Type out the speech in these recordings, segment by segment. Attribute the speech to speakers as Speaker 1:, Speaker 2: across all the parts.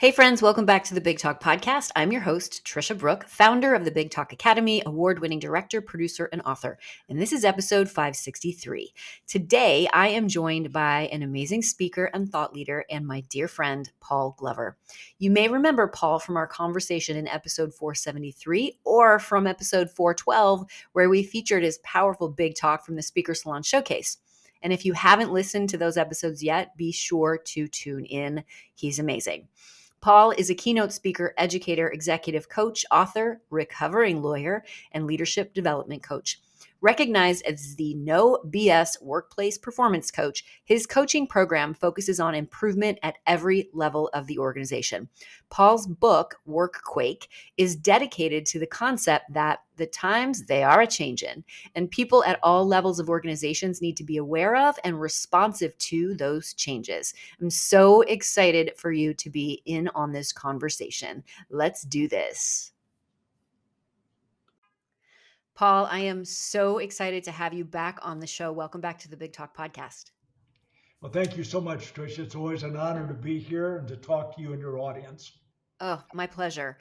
Speaker 1: Hey friends, welcome back to the Big Talk podcast. I'm your host, Tricia Brouk, founder of the Big Talk Academy, award-winning director, producer, and author. And this is episode 563. Today, I am joined by an amazing speaker and thought leader and my dear friend, Paul Glover. You may remember Paul from our conversation in episode 473 or from episode 412, where we featured his powerful Big Talk from the Speaker Salon Showcase. And if you haven't listened to those episodes yet, be sure to tune in. He's amazing. Paul is a keynote speaker, educator, executive coach, author, recovering lawyer, and leadership development coach. Recognized as the no BS workplace performance coach, his coaching program focuses on improvement at every level of the organization. Paul's book, Workquake, is dedicated to the concept that the times they are a-changin', and people at all levels of organizations need to be aware of and responsive to those changes. I'm so excited for you to be in on this conversation. Let's do this. Paul, I am so excited to have you back on the show. Welcome back to the Big Talk podcast.
Speaker 2: Well, thank you so much, Tricia. It's always an honor to be here and to talk to you and your audience.
Speaker 1: Oh, my pleasure.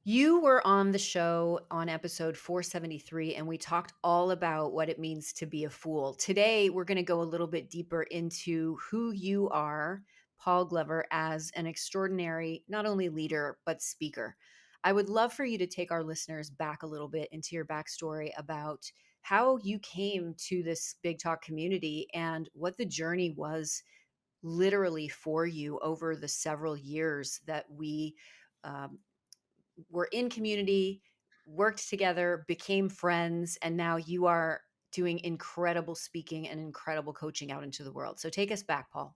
Speaker 1: You were on the show on episode 473, and we talked all about what it means to be a fool. Today, we're going to go a little bit deeper into who you are, Paul Glover, as an extraordinary, not only leader, but speaker. I would love for you to take our listeners back a little bit into your backstory about how you came to this Big Talk community and what the journey was literally for you over the several years that we um, were in community, worked together, became friends, and now you are doing incredible speaking and incredible coaching out into the world. So take us back, Paul.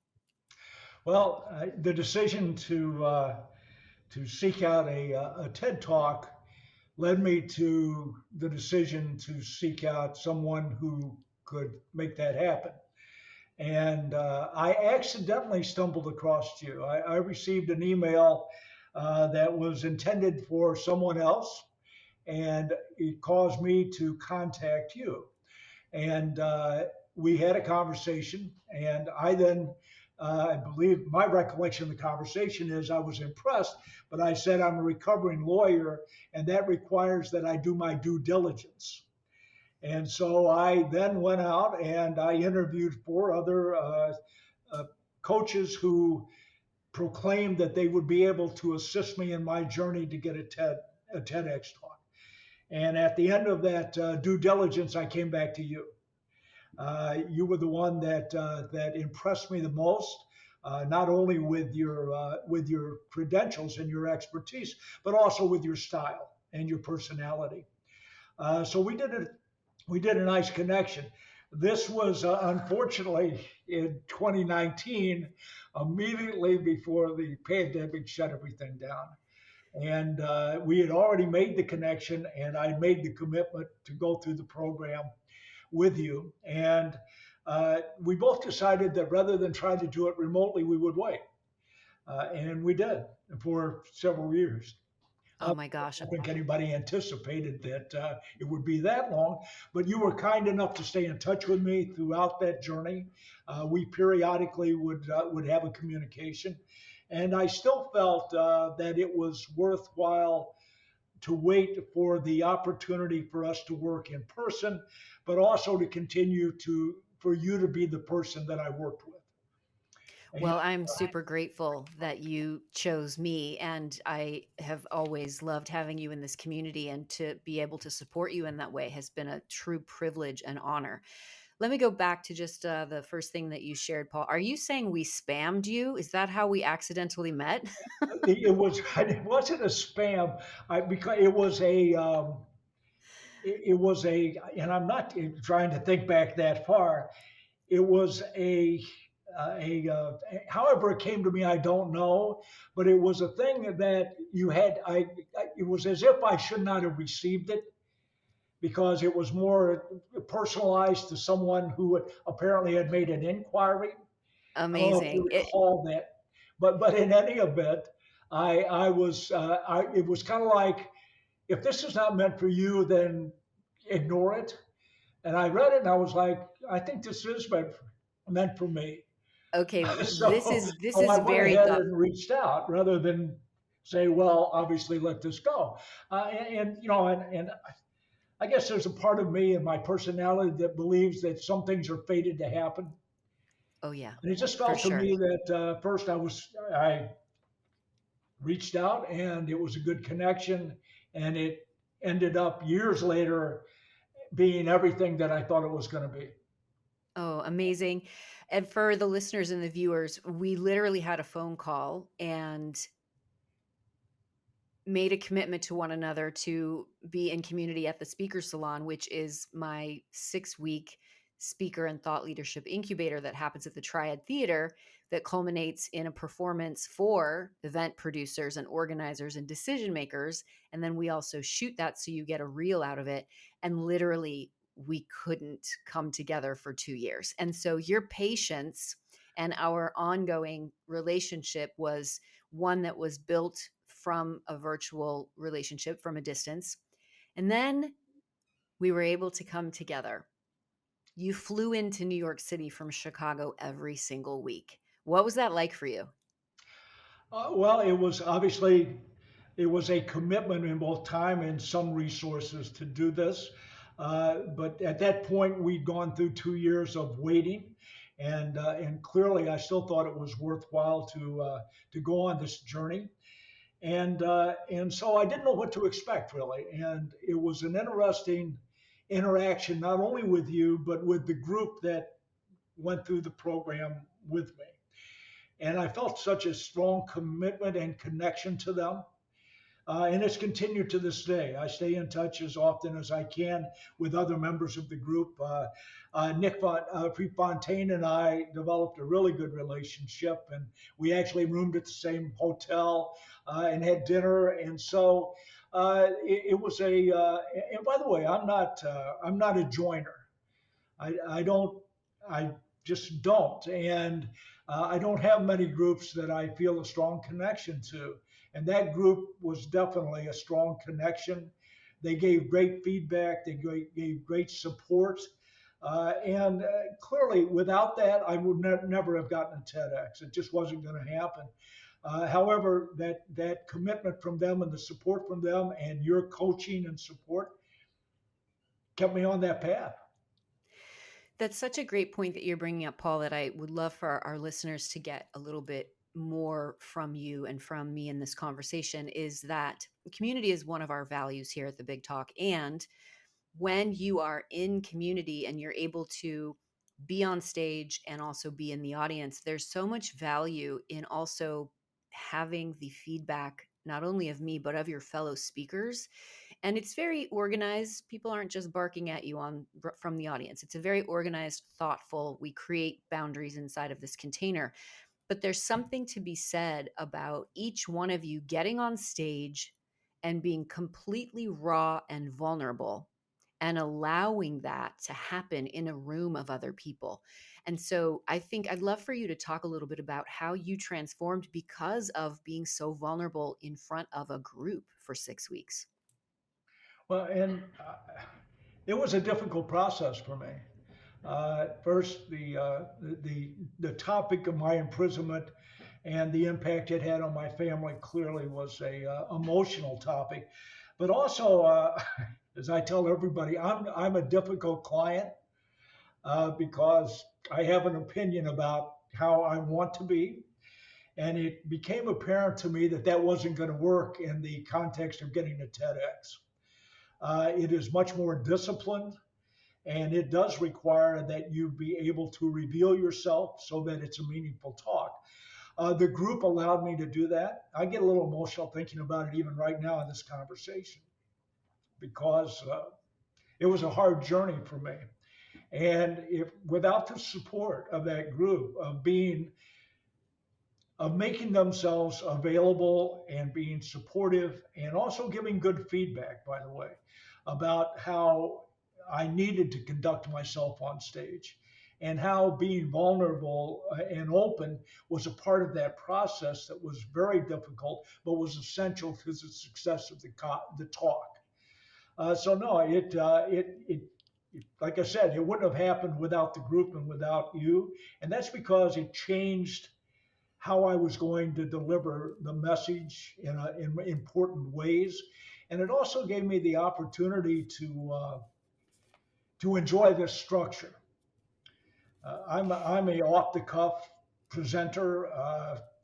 Speaker 2: Well, the decision to seek out a TED Talk led me to the decision to seek out someone who could make that happen. And I accidentally stumbled across you. I received an email that was intended for someone else, and it caused me to contact you. And we had a conversation, and I then I believe my recollection of the conversation is I was impressed, but I said I'm a recovering lawyer, and that requires that I do my due diligence. And so I then went out and I interviewed four other uh, coaches who proclaimed that they would be able to assist me in my journey to get a TEDx talk. And at the end of that due diligence, I came back to you. You were the one that impressed me the most, not only with your credentials and your expertise, but also with your style and your personality. So we did a nice connection. This was unfortunately in 2019, immediately before the pandemic shut everything down. And we had already made the connection, and I made the commitment to go through the program with you. And we both decided that rather than try to do it remotely, we would wait. And we did for several years.
Speaker 1: Oh my gosh.
Speaker 2: I don't think anybody anticipated that it would be that long, but you were kind enough to stay in touch with me throughout that journey. We periodically would have a communication, and I still felt that it was worthwhile to wait for the opportunity for us to work in person, but also to continue to for you to be the person that I worked with. And
Speaker 1: Well, I'm super grateful that you chose me, and I have always loved having you in this community, and to be able to support you in that way has been a true privilege and honor. Let me go back to just the first thing that you shared, Paul. Are you saying we spammed you? Is that how we accidentally met?
Speaker 2: it was it wasn't a spam. Because it was it was a, and I'm not trying to think back that far. It was however it came to me, I don't know, but it was a thing that you had. It was as if I should not have received it because it was more personalized to someone who apparently had made an inquiry. I don't know if you
Speaker 1: Amazing.
Speaker 2: recall that, but in any event, it was kind of like, if this is not meant for you, then ignore it. And I read it and I was like, I think this is meant for me.
Speaker 1: Okay,
Speaker 2: So,
Speaker 1: this
Speaker 2: so
Speaker 1: is
Speaker 2: I went
Speaker 1: very
Speaker 2: ahead
Speaker 1: thoughtful.
Speaker 2: and reached out rather than say, well, obviously let this go. And I guess there's a part of me and my personality that believes that some things are fated to happen.
Speaker 1: Oh yeah,
Speaker 2: And it just
Speaker 1: for
Speaker 2: felt to
Speaker 1: sure.
Speaker 2: me that first I reached out and it was a good connection, and it ended up years later being everything that I thought it was going to be.
Speaker 1: Oh, amazing. And for the listeners and the viewers, we literally had a phone call and made a commitment to one another to be in community at the Speaker Salon, which is my 6-week speaker and thought leadership incubator that happens at the Triad Theater, that culminates in a performance for event producers and organizers and decision makers. And then we also shoot that so you get a reel out of it. And literally, we couldn't come together for 2 years. And so your patience and our ongoing relationship was one that was built from a virtual relationship from a distance. And then we were able to come together. You flew into New York City from Chicago every single week. What was that like for you?
Speaker 2: Well, it was obviously it was a commitment in both time and some resources to do this. But at that point, we'd gone through 2 years of waiting, and clearly, I still thought it was worthwhile to go on this journey. And so I didn't know what to expect really, and it was an interesting interaction not only with you but with the group that went through the program with me. And I felt such a strong commitment and connection to them. And it's continued to this day. I stay in touch as often as I can with other members of the group. Prefontaine and I developed a really good relationship, and we actually roomed at the same hotel and had dinner. And so it was a. And by the way, I'm not a joiner. I don't, I just don't. And I don't have many groups that I feel a strong connection to. And that group was definitely a strong connection. They gave great feedback, gave great support. And clearly, without that, I would never have gotten a TEDx. It just wasn't going to happen. However, that commitment from them and the support from them and your coaching and support kept me on that path.
Speaker 1: That's such a great point that you're bringing up, Paul, that I would love for our listeners to get a little bit more from you and from me in this conversation, is that community is one of our values here at the Big Talk. And when you are in community and you're able to be on stage and also be in the audience, there's so much value in also having the feedback, not only of me, but of your fellow speakers. And it's very organized. People aren't just barking at you on from the audience. It's a very organized, thoughtful, we create boundaries inside of this container. But there's something to be said about each one of you getting on stage and being completely raw and vulnerable and allowing that to happen in a room of other people. And so I think I'd love for you to talk a little bit about how you transformed because of being so vulnerable in front of a group for 6 weeks.
Speaker 2: Well, and it was a difficult process for me. First, the topic of my imprisonment and the impact it had on my family clearly was a emotional topic, but also, as I tell everybody, I'm a difficult client because I have an opinion about how I want to be. And it became apparent to me that that wasn't going to work in the context of getting a TEDx. It is much more disciplined, and it does require that you be able to reveal yourself so that it's a meaningful talk. The group allowed me to do that. I get a little emotional thinking about it even right now in this conversation because it was a hard journey for me. And if without the support of that group, of making themselves available and being supportive and also giving good feedback, by the way, about how I needed to conduct myself on stage and how being vulnerable and open was a part of that process that was very difficult, but was essential to the success of the talk. So no, it like I said, it wouldn't have happened without the group and without you. And that's because it changed how I was going to deliver the message in important ways. And it also gave me the opportunity to enjoy this structure. I'm a off the cuff presenter.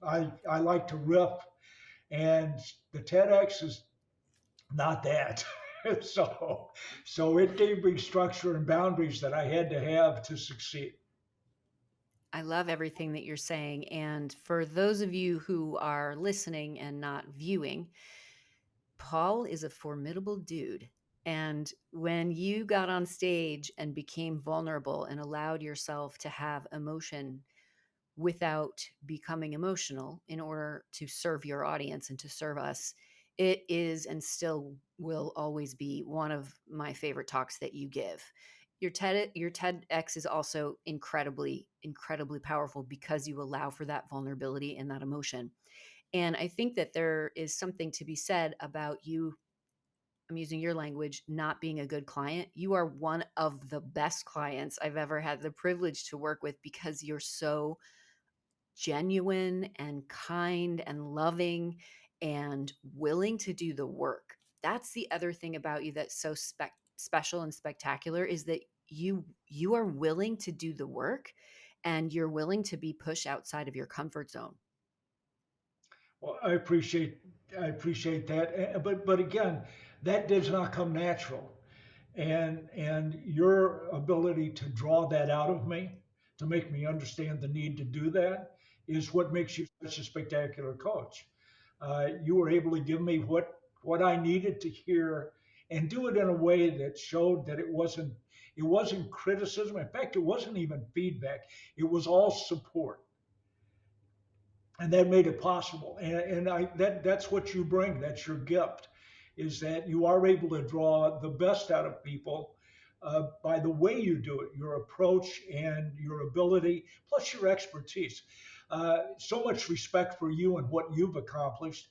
Speaker 2: I like to riff, and the TEDx is not that. so so it gave me structure and boundaries that I had to have to succeed.
Speaker 1: I love everything that you're saying. And for those of you who are listening and not viewing, Paul is a formidable dude. And when you got on stage and became vulnerable and allowed yourself to have emotion without becoming emotional in order to serve your audience and to serve us, it is and still will always be one of my favorite talks that you give. Your TEDx is also incredibly powerful because you allow for that vulnerability and that emotion. And I think that there is something to be said about you, I'm using your language, not being a good client. You are one of the best clients I've ever had the privilege to work with because you're so genuine and kind and loving and willing to do the work. That's the other thing about you that's so special and spectacular, is that you are willing to do the work and you're willing to be pushed outside of your comfort zone.
Speaker 2: Well, I appreciate that. But again, that does not come natural. And your ability to draw that out of me, to make me understand the need to do that, is what makes you such a spectacular coach. You were able to give me what I needed to hear, and do it in a way that showed that it wasn't criticism. In fact, it wasn't even feedback. It was all support, and that made it possible. And that's what you bring. That's your gift, is that you are able to draw the best out of people by the way you do it, your approach and your ability, plus your expertise. So much respect for you and what you've accomplished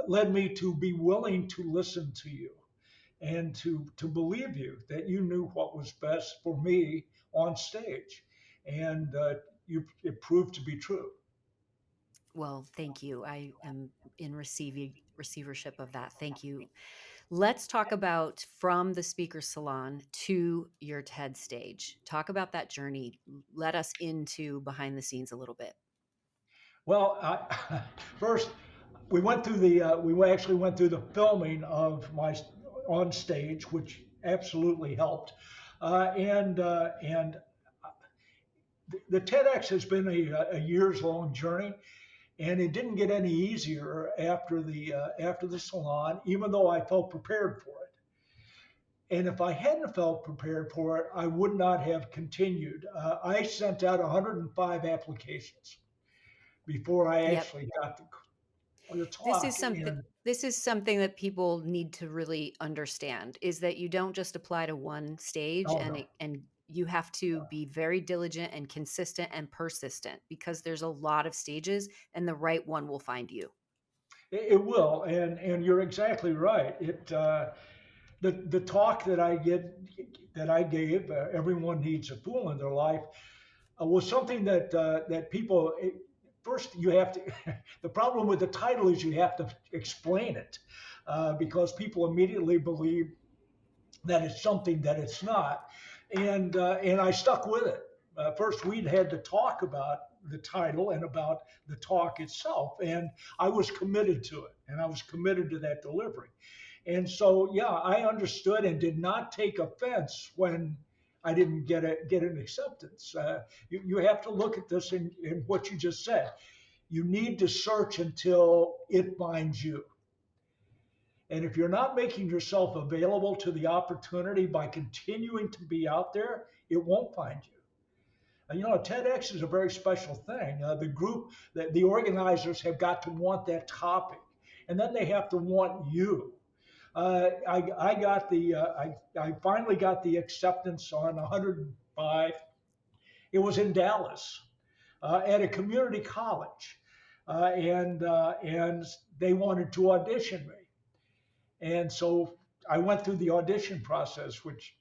Speaker 2: led me to be willing to listen to you and to believe you, that you knew what was best for me on stage, and it proved to be true.
Speaker 1: Well, thank you. I am in receivership of that. Thank you. Let's talk about from the speaker salon to your TED stage. Talk about that journey. Let us into behind the scenes a little bit.
Speaker 2: Well, first we actually went through the filming of my on stage, which absolutely helped. And the TEDx has been a years long journey, and it didn't get any easier after the salon, even though I felt prepared for it. And if I hadn't felt prepared for it, I would not have continued. I sent out 105 applications before I
Speaker 1: Yep.
Speaker 2: actually got the
Speaker 1: This
Speaker 2: talk.
Speaker 1: is something
Speaker 2: And
Speaker 1: this is something that people need to really understand, is that you don't just apply to one stage,
Speaker 2: oh
Speaker 1: and
Speaker 2: no,
Speaker 1: you have to be very diligent and consistent and persistent, because there's a lot of stages and the right one will find you.
Speaker 2: it will, and you're exactly right. The talk that I gave, everyone needs a fool in their life, was something that people first you have to. The problem with the title is you have to explain it, because people immediately believe that it's something that it's not, and I stuck with it. First, we'd had to talk about the title and about the talk itself, and I was committed to it, and I was committed to that delivery. And so, yeah, I understood and did not take offense when I didn't get an acceptance. You have to look at this in what you just said. You need to search until it finds you. And if you're not making yourself available to the opportunity by continuing to be out there, it won't find you. And TEDx is a very special thing. The organizers have got to want that topic, and then they have to want you. I finally got the acceptance on 105. It was in Dallas, at a community college, and they wanted to audition me. And so I went through the audition process, which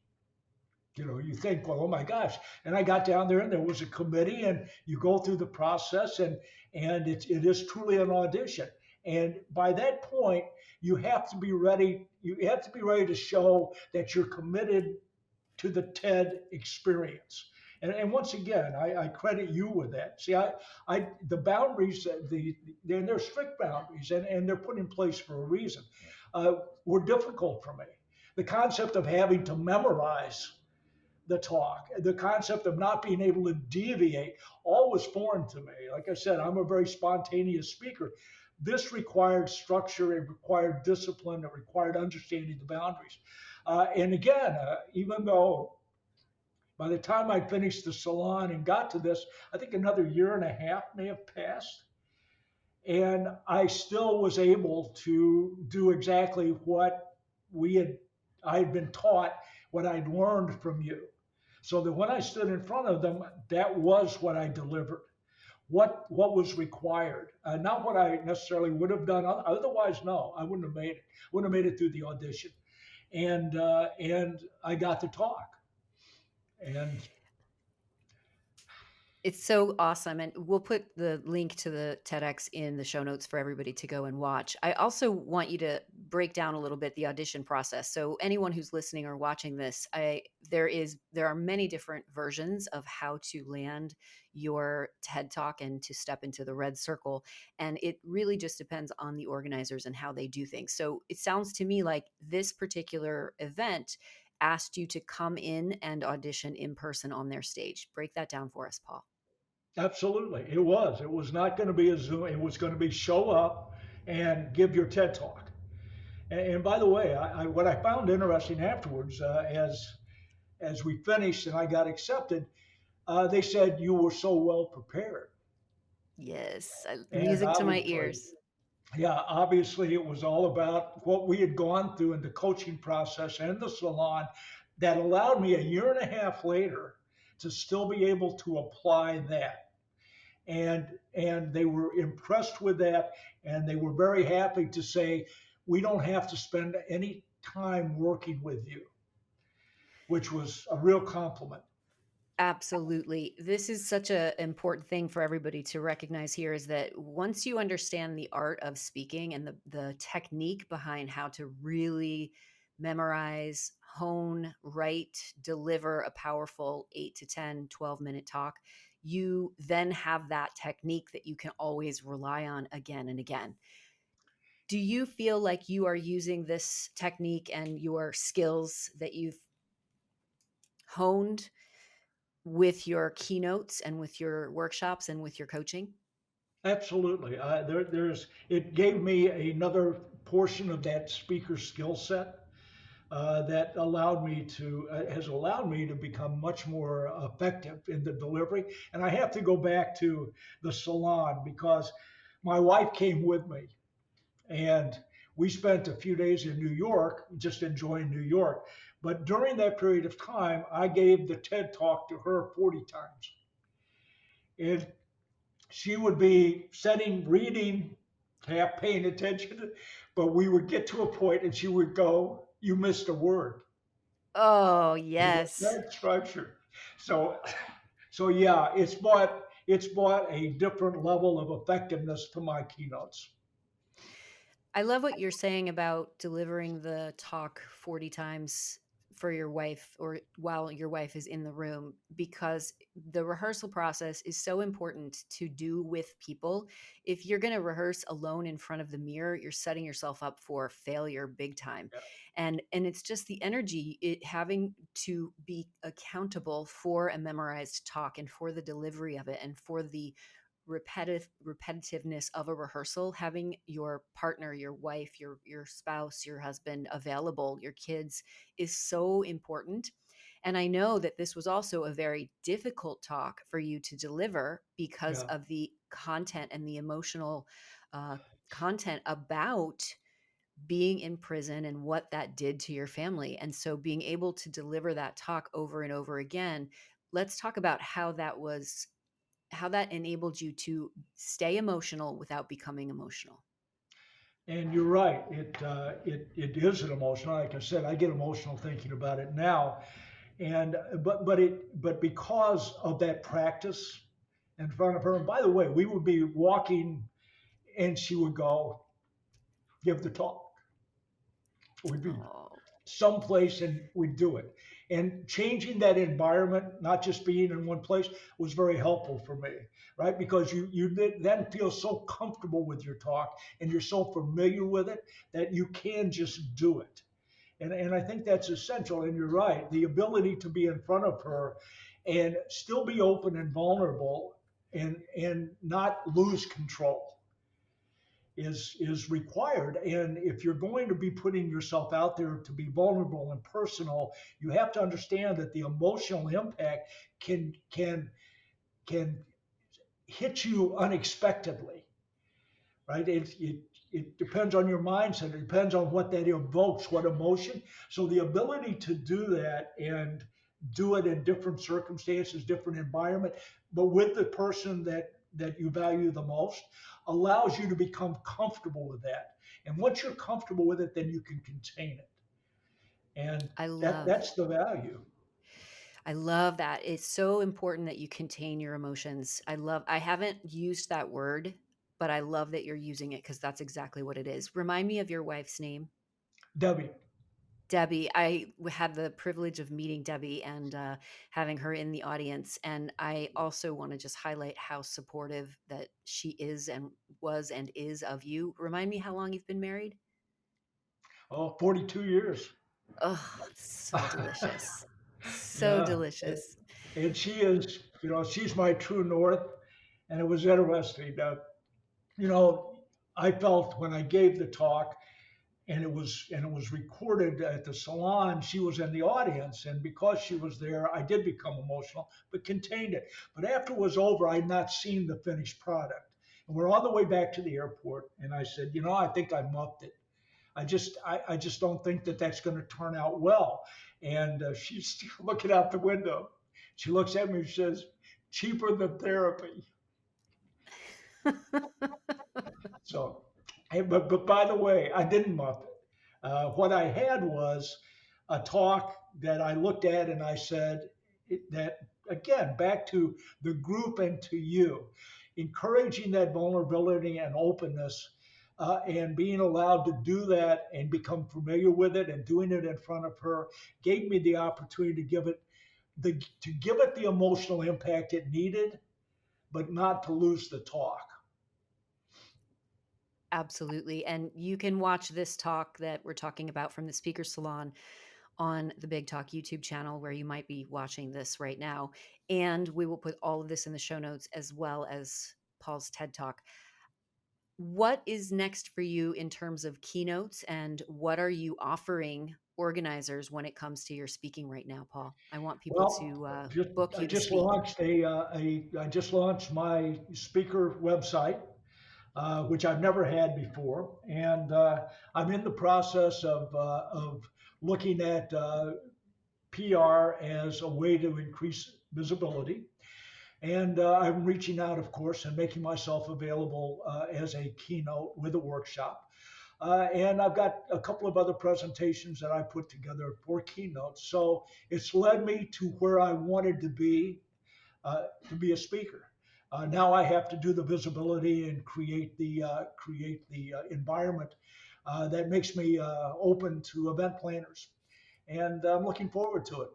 Speaker 2: You think, well, oh my gosh. And I got down there and there was a committee and you go through the process and it is truly an audition. And by that point, you have to be ready. You have to be ready to show that you're committed to the TED experience. And once again, I credit you with that. See, the boundaries, they're strict boundaries, and they're put in place for a reason. Were difficult for me. The concept of having to memorize the talk, the concept of not being able to deviate, all was foreign to me. Like I said, I'm a very spontaneous speaker. This required structure, it required discipline, it required understanding the boundaries. And again, even though by the time I finished the salon and got to this, I think another year and a half may have passed. And I still was able to do exactly what we had, I had been taught, what I'd learned from you. So that when I stood in front of them, that was what I delivered, what was required, not what I necessarily would have done. Otherwise, no, I wouldn't have made it. Wouldn't have made it through the audition, and I got to talk, and
Speaker 1: It's so awesome. And we'll put the link to the TEDx in the show notes for everybody to go and watch. I also want you to break down a little bit the audition process. So anyone who's listening or watching this, there are many different versions of how to land your TED Talk and to step into the red circle. And it really just depends on the organizers and how they do things. So it sounds to me like this particular event asked you to come in and audition in person on their stage. Break that down for us, Paul.
Speaker 2: absolutely, it was. It was not going to be a Zoom. It was going to be show up and give your TED talk. And by the way, what I found interesting afterwards, as we finished and I got accepted, they said you were so well prepared.
Speaker 1: Yes,
Speaker 2: And
Speaker 1: music to my
Speaker 2: obviously,
Speaker 1: ears.
Speaker 2: yeah, obviously it was all about what we had gone through in the coaching process and the salon that allowed me a year and a half later to still be able to apply that. And they were impressed with that, and they were very happy to say, we don't have to spend any time working with you, which was a real compliment.
Speaker 1: Absolutely. This is such an important thing for everybody to recognize here is that once you understand the art of speaking and the technique behind how to really memorize, hone, write, deliver a powerful 8 to 10, 12-minute talk, you then have that technique that you can always rely on again and again. Do you feel like you are using this technique and your skills that you've honed with your keynotes and with your workshops and with your coaching?
Speaker 2: Absolutely. It gave me another portion of that speaker skill set that has allowed me to become much more effective in the delivery. And I have to go back to the salon because my wife came with me, and we spent a few days in New York, just enjoying New York. But during that period of time, I gave the TED talk to her 40 times. And she would be sitting, reading, half paying attention, but we would get to a point and she would go, "You missed a word."
Speaker 1: Oh,
Speaker 2: It was
Speaker 1: yes.
Speaker 2: that structure. So, so yeah, it's brought a different level of effectiveness to my keynotes.
Speaker 1: I love what you're saying about delivering the talk 40 times for your wife or while your wife is in the room, because the rehearsal process is so important to do with people. If you're going to rehearse alone in front of the mirror, you're setting yourself up for failure big time.
Speaker 2: Yeah.
Speaker 1: And it's just the energy, it having to be accountable for a memorized talk and for the delivery of it and for the repetitiveness of a rehearsal. Having your partner, your wife, your spouse, your husband available, your kids, is so important. And I know that this was also a very difficult talk for you to deliver because
Speaker 2: Yeah.
Speaker 1: of the content and the emotional uh, content about being in prison and what that did to your family. And so being able to deliver that talk over and over again, let's talk about how that enabled you to stay emotional without becoming emotional.
Speaker 2: And you're right. It is an emotional. Like I said, I get emotional thinking about it now. And but because of that practice in front of her, and by the way, we would be walking and she would go give the talk. We'd be
Speaker 1: Oh,
Speaker 2: someplace and we'd do it. And changing that environment, not just being in one place, was very helpful for me, right? Because you then feel so comfortable with your talk and you're so familiar with it that you can just do it. And I think that's essential. And you're right, the ability to be in front of her and still be open and vulnerable and not lose control is required. And if you're going to be putting yourself out there to be vulnerable and personal, you have to understand that the emotional impact can hit you unexpectedly, right? It depends on your mindset. It depends on what that evokes, what emotion. So the ability to do that and do it in different circumstances, different environment, but with the person that you value the most, allows you to become comfortable with that. And once you're comfortable with it, then you can contain it. And
Speaker 1: I
Speaker 2: that
Speaker 1: love
Speaker 2: that's the value.
Speaker 1: I love that. It's so important that you contain your emotions. I haven't used that word, but I love that you're using it because that's exactly what it is. Remind me of your wife's name.
Speaker 2: Debbie.
Speaker 1: Debbie. Had the privilege of meeting Debbie and having her in the audience. And I also want to just highlight how supportive that she is and was and is of you. Remind me how long you've been married?
Speaker 2: Oh, 42 years.
Speaker 1: Oh, so delicious. So
Speaker 2: Yeah. And,
Speaker 1: delicious.
Speaker 2: and she is, she's my true north. And it was interesting. You know, I felt when I gave the talk and it was recorded at the salon, she was in the audience. And because she was there, I did become emotional, but contained it. But after it was over, I had not seen the finished product. And we're on the way back to the airport. And I said, I think I muffed it. I just don't think that that's going to turn out well. And she's still looking out the window. She looks at me and says, cheaper than therapy. So, but by the way, I didn't muff it. What I had was a talk that I looked at and I said that again, back to the group and to you, encouraging that vulnerability and openness. And being allowed to do that and become familiar with it and doing it in front of her gave me the opportunity to give it the emotional impact it needed, but not to lose the talk.
Speaker 1: Absolutely. And you can watch this talk that we're talking about from the Speaker Salon on the Big Talk YouTube channel, where you might be watching this right now. And we will put all of this in the show notes as well as Paul's TED Talk. What is next for you in terms of keynotes, and what are you offering organizers when it comes to your speaking right now, Paul? I want people
Speaker 2: Well,
Speaker 1: to
Speaker 2: just
Speaker 1: book
Speaker 2: I
Speaker 1: you to
Speaker 2: just
Speaker 1: speak.
Speaker 2: launched I just launched my speaker website, which I've never had before, and I'm in the process of looking at PR as a way to increase visibility. And I'm reaching out, of course, and making myself available as a keynote with a workshop. And I've got a couple of other presentations that I put together for keynotes. So it's led me to where I wanted to be a speaker. Now I have to do the visibility and create the environment that makes me open to event planners, and I'm looking forward to it.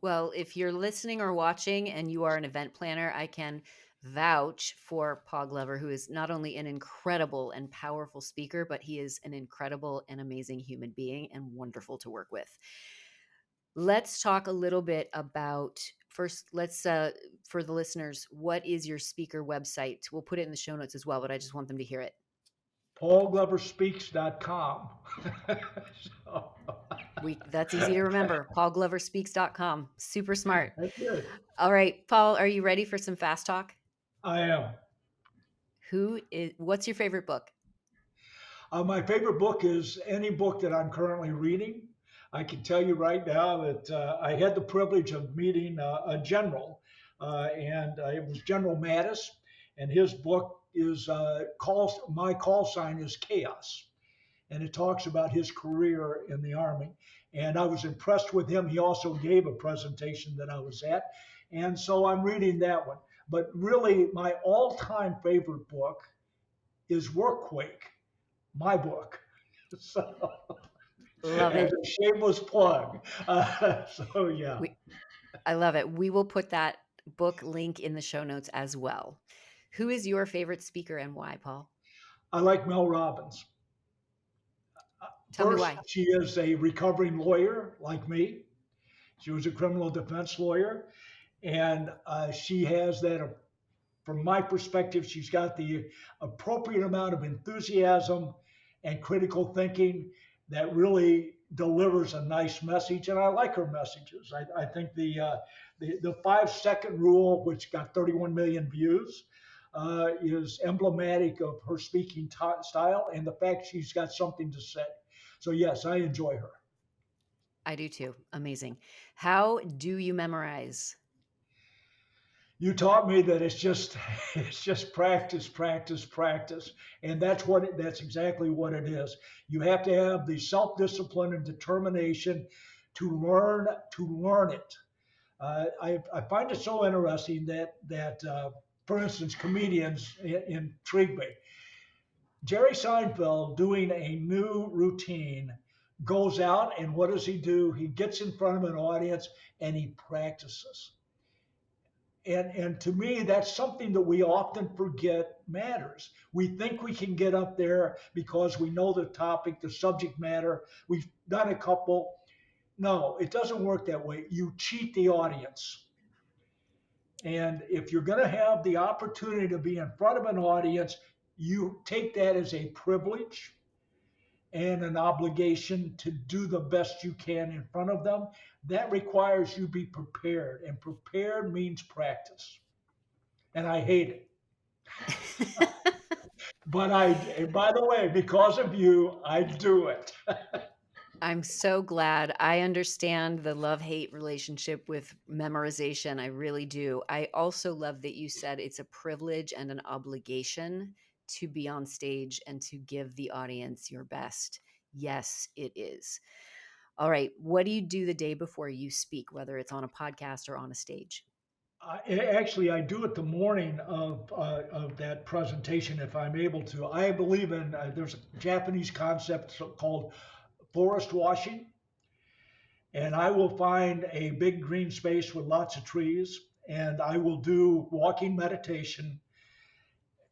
Speaker 1: Well, if you're listening or watching and you are an event planner, I can vouch for Paul Glover, who is not only an incredible and powerful speaker, but he is an incredible and amazing human being and wonderful to work with. Let's talk a little bit about first, for the listeners, what is your speaker website? We'll put it in the show notes as well, but I just want them to hear it.
Speaker 2: PaulGloverSpeaks.com. So,
Speaker 1: That's easy to remember. PaulGloverSpeaks.com. Super smart.
Speaker 2: that's good.
Speaker 1: All right, Paul, are you ready for some fast talk?
Speaker 2: I am.
Speaker 1: What's your favorite book?
Speaker 2: My favorite book is any book that I'm currently reading. I can tell you right now that I had the privilege of meeting a general, and it was General Mattis, and his book is My Call Sign is Chaos. and it talks about his career in the Army. And I was impressed with him. He also gave a presentation that I was at. And so I'm reading that one. But really, my all time favorite book is Workquake, my book. So,
Speaker 1: Love
Speaker 2: as
Speaker 1: it.
Speaker 2: a shameless plug. So, yeah,
Speaker 1: We I love it. We will put that book link in the show notes as well. Who is your favorite speaker and why, Paul?
Speaker 2: I like Mel Robbins.
Speaker 1: Tell me
Speaker 2: First,
Speaker 1: why.
Speaker 2: she is a recovering lawyer like me. She was a criminal defense lawyer, and she has that. From my perspective, she's got the appropriate amount of enthusiasm and critical thinking that really delivers a nice message, and I like her messages. I think the 5 second rule, which got 31 million views, is emblematic of her speaking style and the fact she's got something to say. So yes, I enjoy her.
Speaker 1: I do too. Amazing. How do you memorize?
Speaker 2: You taught me that it's just it's just practice, practice, practice, and that's exactly what it is. You have to have the self-discipline and determination to learn it. I find it so interesting that for instance, comedians intrigue me. Jerry Seinfeld doing a new routine goes out, and what does he do? He gets in front of an audience and he practices. And to me, that's something that we often forget matters. We think we can get up there because we know the topic, the subject matter. We've done a couple. No, it doesn't work that way. You cheat the audience. And if you're going to have the opportunity to be in front of an audience, you take that as a privilege and an obligation to do the best you can in front of them. That requires you be prepared, and prepared means practice. And I hate it. But by the way, because of you, I do it.
Speaker 1: I'm so glad. I understand the love-hate relationship with memorization. I really do. I also love that you said it's a privilege and an obligation to be on stage and to give the audience your best. Yes, it is. All right. What do you do the day before you speak, whether it's on a podcast or on a stage?
Speaker 2: Actually, I do it the morning of that presentation if I'm able to. I believe in there's a Japanese concept called forest washing, and I will find a big green space with lots of trees, and I will do walking meditation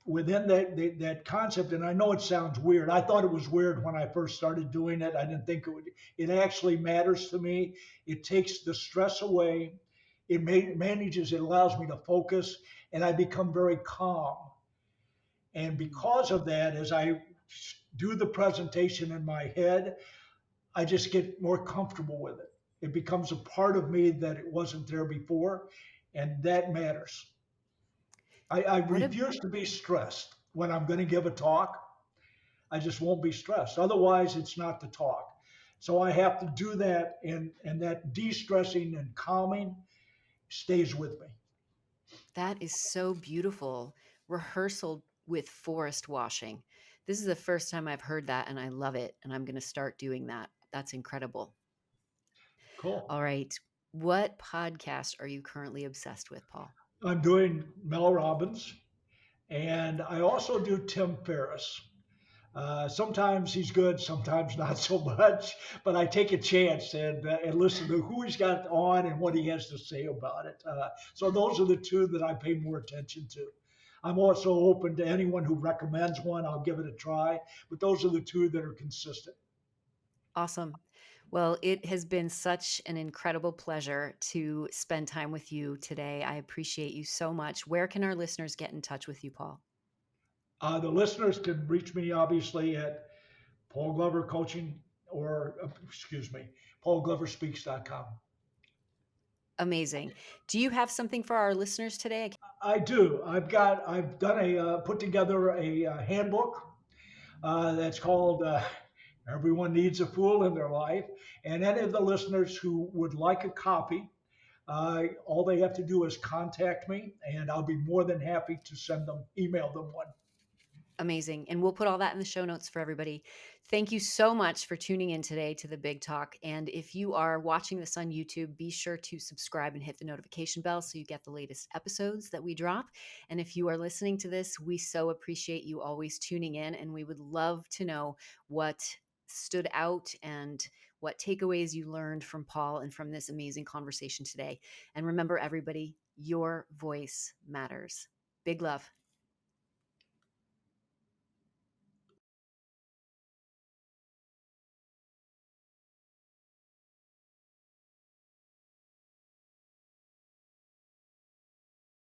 Speaker 2: within that concept. And I know it sounds weird. I thought it was weird when I first started doing it. I didn't think it would. It actually matters to me. It takes the stress away. Manages. It allows me to focus, and I become very calm. And because of that, as I do the presentation in my head, I just get more comfortable with it. It becomes a part of me that it wasn't there before, and that matters. I
Speaker 1: What a
Speaker 2: refuse to be stressed when I'm going to give a talk. I just won't be stressed. Otherwise, it's not the talk. So I have to do that, and that de-stressing and calming stays with me.
Speaker 1: That is so beautiful. Rehearsal with forest washing. This is the first time I've heard that, and I love it. And I'm going to start doing that. That's incredible.
Speaker 2: Cool.
Speaker 1: All right. What podcast are you currently obsessed with, Paul?
Speaker 2: I'm doing Mel Robbins, and I also do Tim Ferriss. Sometimes he's good, sometimes not so much, but I take a chance and listen to who he's got on and what he has to say about it. So those are the two that I pay more attention to. I'm also open to anyone who recommends one. I'll give it a try, but those are the two that are consistent.
Speaker 1: Awesome. Well, it has been such an incredible pleasure to spend time with you today. I appreciate you so much. Where can our listeners get in touch with you, Paul?
Speaker 2: The listeners can reach me obviously at Paul Glover Coaching or, excuse me, paulgloverspeaks.com.
Speaker 1: Amazing. Do you have something for our listeners today?
Speaker 2: I do. I've done put together a handbook that's called Everyone Needs a Fool in Their Life. And any of the listeners who would like a copy, all they have to do is contact me, and I'll be more than happy to email them one.
Speaker 1: Amazing. And we'll put all that in the show notes for everybody. Thank you so much for tuning in today to the Big Talk. And if you are watching this on YouTube, be sure to subscribe and hit the notification bell so you get the latest episodes that we drop. And if you are listening to this, we so appreciate you always tuning in. And we would love to know what stood out and what takeaways you learned from Paul and from this amazing conversation today. And remember, everybody, your voice matters. Big love.